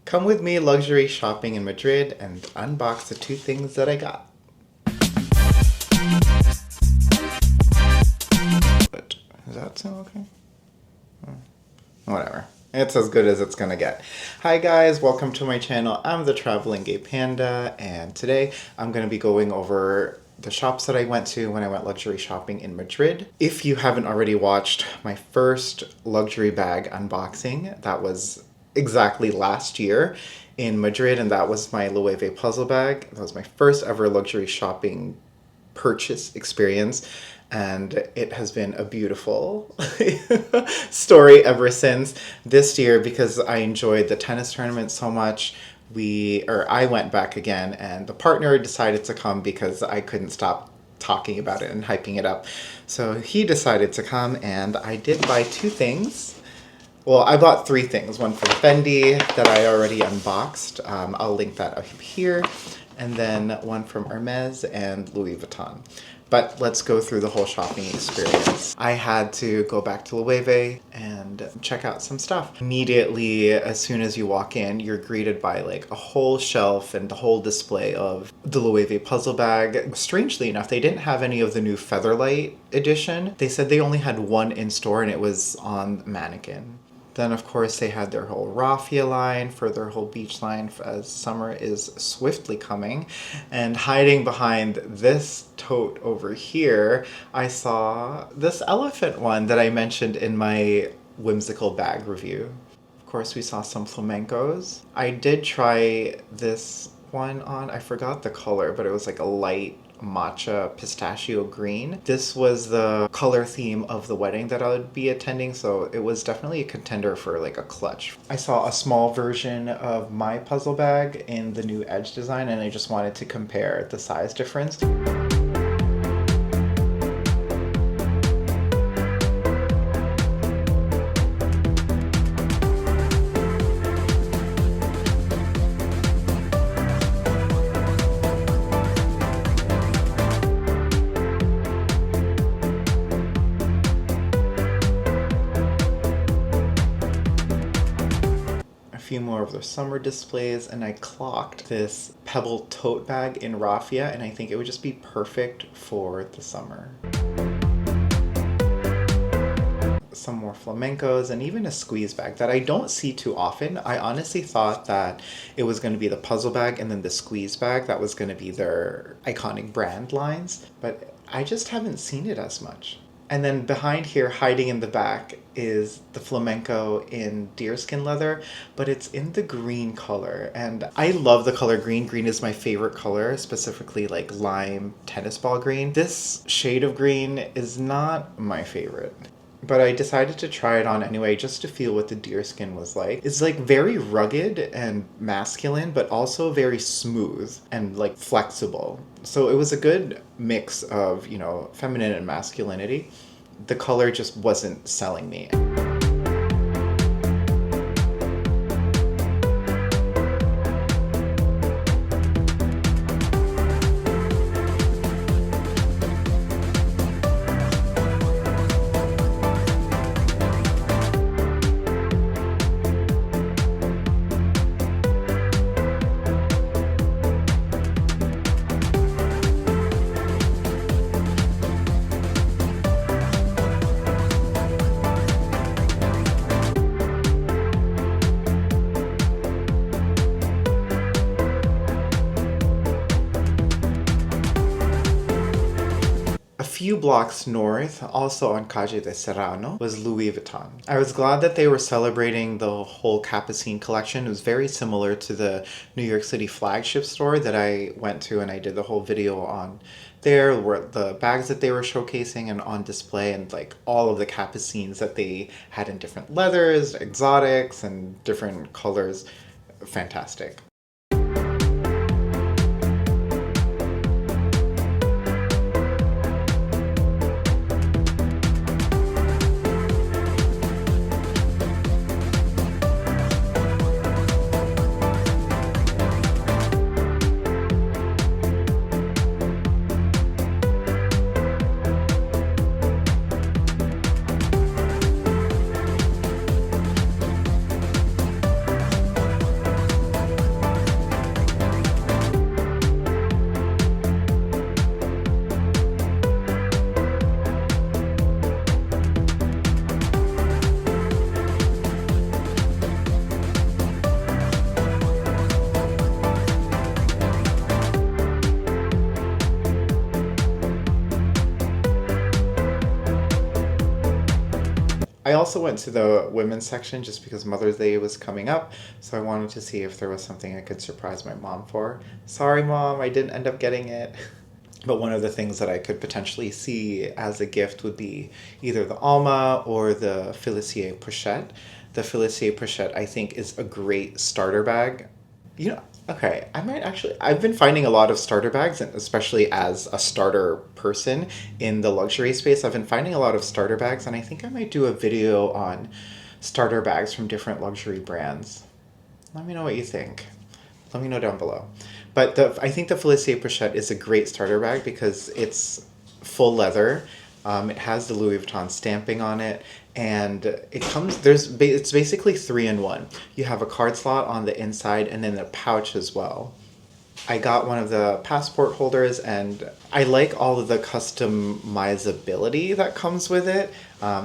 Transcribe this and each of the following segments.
Come with me luxury shopping in Madrid and unbox the two things that I got. But does that sound okay? Whatever. It's as good as it's gonna get. Hi guys, welcome to my channel. I'm the Traveling Gay Panda, and today I'm gonna be going over the shops that I went to when I went luxury shopping in Madrid. If you haven't already watched my first luxury bag unboxing, that was exactly last year in Madrid, and that was my Loewe puzzle bag. That was my first ever luxury shopping purchase experience, and it has been a beautiful story ever since. This year, because I enjoyed the tennis tournament so much, I went back again, and the partner decided to come because I couldn't stop talking about it and hyping it up. So he decided to come, and I did buy two things. Well, I bought three things. One from Fendi that I already unboxed. I'll link that up here. And then one from Hermes and Louis Vuitton. But let's go through the whole shopping experience. I had to go back to Loewe and check out some stuff. Immediately, as soon as you walk in, you're greeted by like a whole shelf and the whole display of the Loewe puzzle bag. Strangely enough, they didn't have any of the new Featherlight edition. They said they only had one in store and it was on mannequin. Then, of course, they had their whole raffia line for their whole beach line as summer is swiftly coming. And hiding behind this tote over here, I saw this elephant one that I mentioned in my whimsical bag review. Of course, we saw some flamencos. I did try this one on. I forgot the color, but it was like a light matcha pistachio green. This was the color theme of the wedding that I would be attending, so it was definitely a contender for like a clutch. I saw a small version of my puzzle bag in the new edge design, and I just wanted to compare the size difference. Few more of the summer displays, and I clocked this pebble tote bag in raffia, and I think it would just be perfect for the summer. Some more flamencos and even a squeeze bag that I don't see too often. I honestly thought that it was going to be the puzzle bag and then the squeeze bag that was going to be their iconic brand lines, but I just haven't seen it as much. And then behind here, hiding in the back, is the flamenco in deerskin leather, but it's in the green color. And I love the color green. Green is my favorite color, specifically like lime tennis ball green. This shade of green is not my favorite, but I decided to try it on anyway just to feel what the deerskin was like. It's like very rugged and masculine, but also very smooth and like flexible. So it was a good mix of, you know, feminine and masculinity. The color just wasn't selling me. Few blocks north, also on Calle de Serrano, was Louis Vuitton. I was glad that they were celebrating the whole Capucine collection. It was very similar to the New York City flagship store that I went to, and I did the whole video on there, where the bags that they were showcasing and on display, and like all of the Capucines that they had in different leathers, exotics, and different colors. Fantastic. also went to the women's section just because Mother's Day was coming up, so I wanted to see if there was something I could surprise my mom for. Sorry, Mom, I didn't end up getting it. But one of the things that I could potentially see as a gift would be either the Alma or the Félicier Pochette. The Félicier Pochette, I think, is a great starter bag. You know, okay, I've been finding a lot of starter bags, and especially as a starter person in the luxury space, I've been finding a lot of starter bags, and I think I might do a video on starter bags from different luxury brands. Let me know what you think. Let me know down below. But I think the Félicier Pochette is a great starter bag because it's full leather. It has the Louis Vuitton stamping on it, and it's basically 3-in-1. You have a card slot on the inside and then a pouch as well. I got one of the passport holders, and I like all of the customizability that comes with it.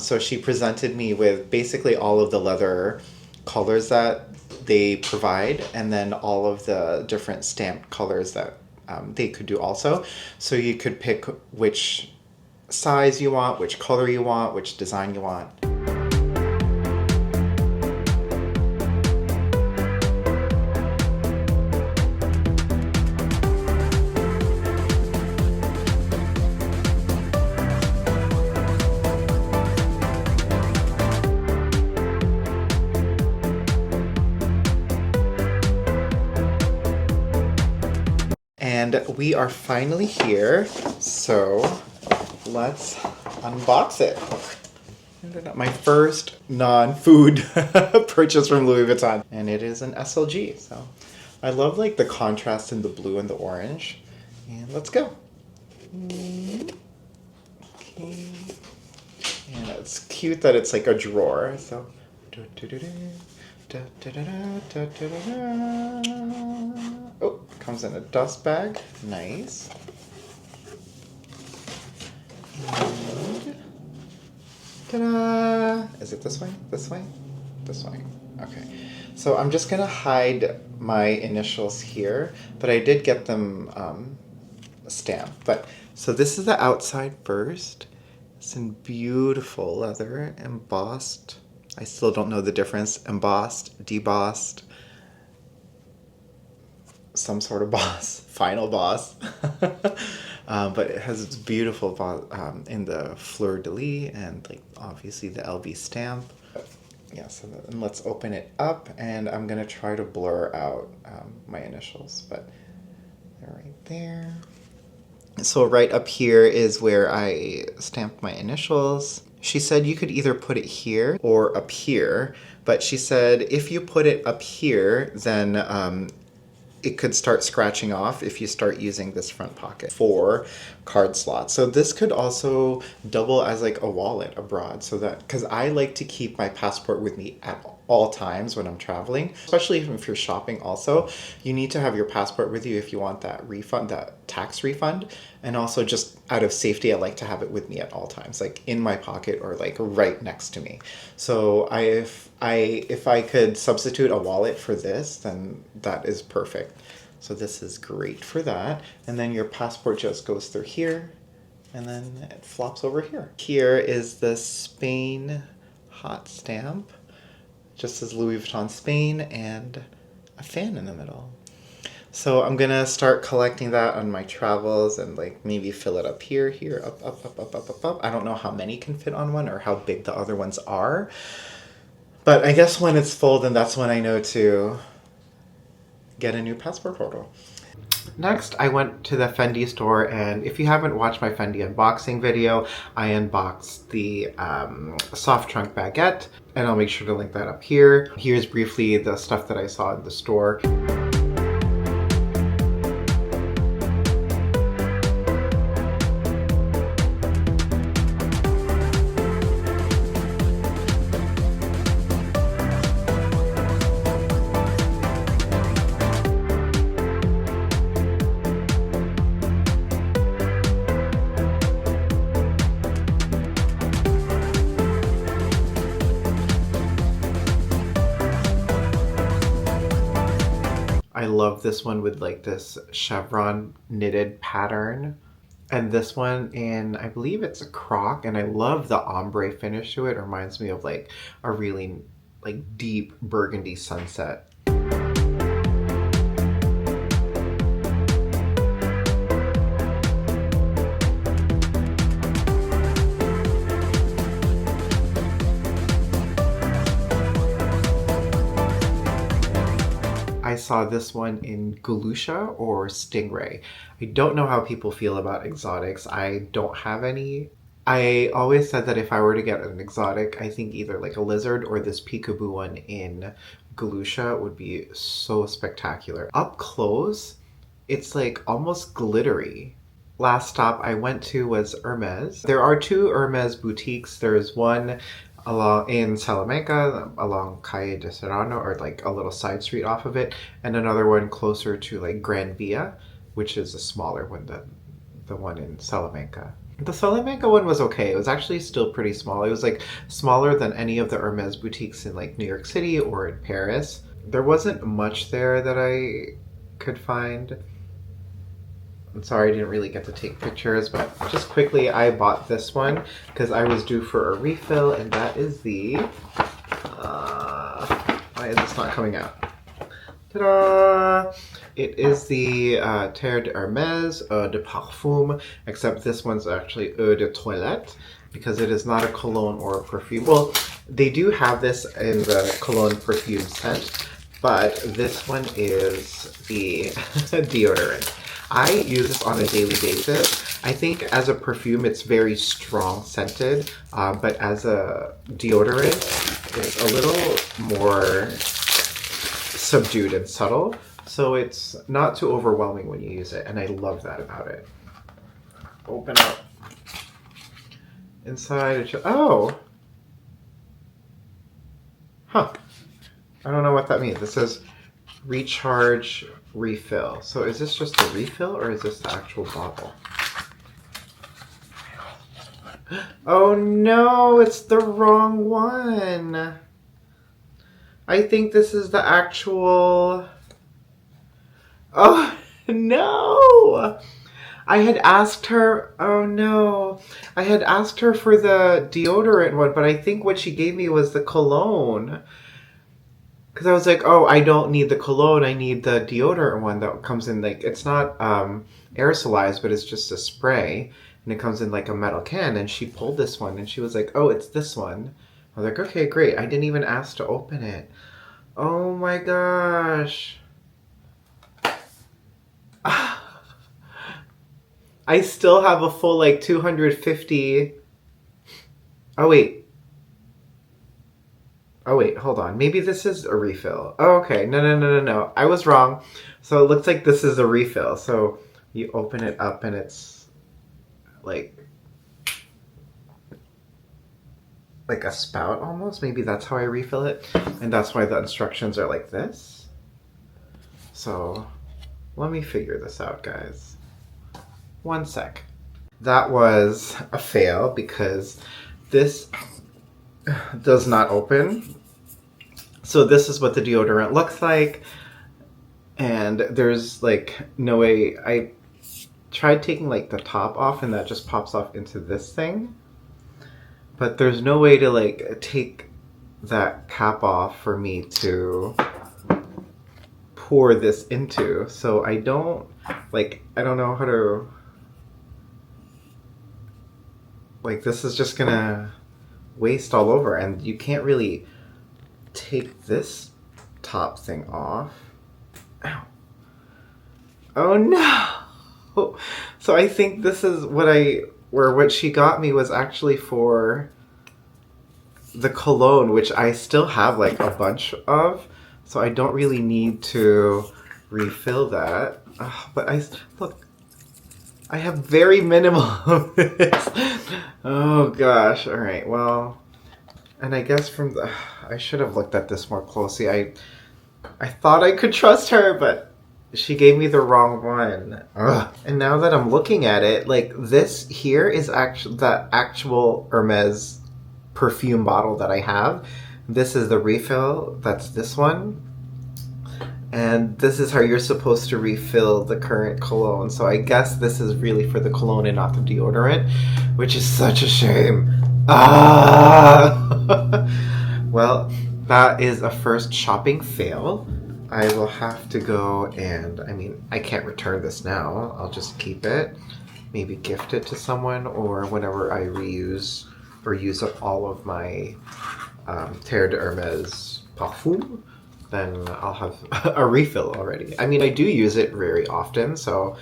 So she presented me with basically all of the leather colors that they provide, and then all of the different stamped colors that they could do also. So you could pick which size you want, which color you want, which design you want. And we are finally here, so let's unbox it. My first non-food purchase from Louis Vuitton. And it is an SLG, so I love like the contrast in the blue and the orange. And let's go. Okay. And it's cute that it's like a drawer, so. Oh, comes in a dust bag. Nice. And ta-da! Is it this way? This way? This way. Okay. So I'm just gonna hide my initials here, but I did get them stamped. But so this is the outside first. It's in beautiful leather, embossed. I still don't know the difference. Embossed, debossed, some sort of boss, final boss. But it has its beautiful in the fleur-de-lis and like obviously the LV stamp. Yeah, so then let's open it up, and I'm gonna try to blur out my initials, but they're right there. So right up here is where I stamped my initials. She said you could either put it here or up here, but she said if you put it up here, then it could start scratching off if you start using this front pocket for card slots. So this could also double as like a wallet abroad, so that, because I like to keep my passport with me at all times when I'm traveling, especially if you're shopping also. You need to have your passport with you if you want that refund, that tax refund. And also just out of safety, I like to have it with me at all times, like in my pocket or like right next to me. So if I could substitute a wallet for this, then that is perfect. So this is great for that. And then your passport just goes through here, and then it flops over here. Here is the Spain hot stamp. Just says Louis Vuitton Spain and a fan in the middle. So I'm gonna start collecting that on my travels and like maybe fill it up here, up. I don't know how many can fit on one or how big the other ones are. But I guess when it's full, then that's when I know to get a new passport photo. Next, I went to the Fendi store, and if you haven't watched my Fendi unboxing video, I unboxed the soft trunk baguette, and I'll make sure to link that up here. Here's briefly the stuff that I saw in the store. I love this one with like this chevron knitted pattern. And this one in, I believe it's a croc, and I love the ombre finish to it. It reminds me of like a really like deep burgundy sunset. I saw this one in Galusha or Stingray. I don't know how people feel about exotics. I don't have any. I always said that if I were to get an exotic, I think either like a lizard or this peekaboo one in Galusha would be so spectacular. Up close, it's like almost glittery. Last stop I went to was Hermes. There are two Hermes boutiques. There's one along in Salamanca along Calle de Serrano, or like a little side street off of it, and another one closer to like Gran Via, which is a smaller one than the one in Salamanca. The Salamanca one was okay. It was actually still pretty small. It was like smaller than any of the Hermes boutiques in like New York City or in Paris. There wasn't much there that I could find. I'm sorry I didn't really get to take pictures, but just quickly, I bought this one because I was due for a refill, and that is the, why is this not coming out? Ta-da! It is the Terre D'Hermes de Parfum, except this one's actually Eau de Toilette because it is not a cologne or a perfume. Well, they do have this in the cologne perfume scent, but this one is the deodorant. I use this on a daily basis. I think as a perfume, it's very strong scented, but as a deodorant, it's a little more subdued and subtle. So it's not too overwhelming when you use it, and I love that about it. Open up. Inside, oh! Huh. I don't know what that means. It says recharge refill. So is this just a refill or is this the actual bottle? Oh no, it's the wrong one. I think this is the actual... Oh no! I had asked her, oh no, I had asked her for the deodorant one, but I think what she gave me was the cologne. Because I was like, oh, I don't need the cologne, I need the deodorant one that comes in, like, it's not aerosolized, but it's just a spray, and it comes in like a metal can, and she pulled this one, and she was like, oh, it's this one. I was like, okay, great. I didn't even ask to open it. Oh my gosh. I still have a full, like, 250... Oh, wait. Oh, wait, hold on. Maybe this is a refill. Oh, okay. No. I was wrong. So it looks like this is a refill. So you open it up and it's like a spout almost. Maybe that's how I refill it. And that's why the instructions are like this. So let me figure this out, guys. One sec. That was a fail because this does not open. So this is what the deodorant looks like, and there's like no way. I tried taking like the top off and that just pops off into this thing, but there's no way to like take that cap off for me to pour this into. So I don't know how to, like, this is just gonna waste all over, and you can't really take this top thing off. Ow. Oh no! So I think this is what she got me was actually for the cologne, which I still have like a bunch of, so I don't really need to refill that. But look, I have very minimal of this. Oh gosh. All right. Well, and I guess I should have looked at this more closely. I thought I could trust her, but she gave me the wrong one. Ugh. And now that I'm looking at it, like, this here is actually the actual Hermes perfume bottle that I have. This is the refill. That's this one. And this is how you're supposed to refill the current cologne. So I guess this is really for the cologne and not the deodorant, which is such a shame. Ah! Well, that is a first shopping fail. I will have to go and, I mean, I can't return this now. I'll just keep it, maybe gift it to someone, or whenever I reuse or use up all of my Terre D'Hermes parfum, then I'll have a refill already. I mean, I do use it very often, so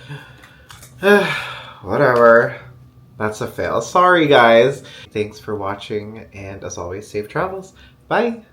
whatever. That's a fail. Sorry, guys. Thanks for watching, and as always, safe travels. Bye!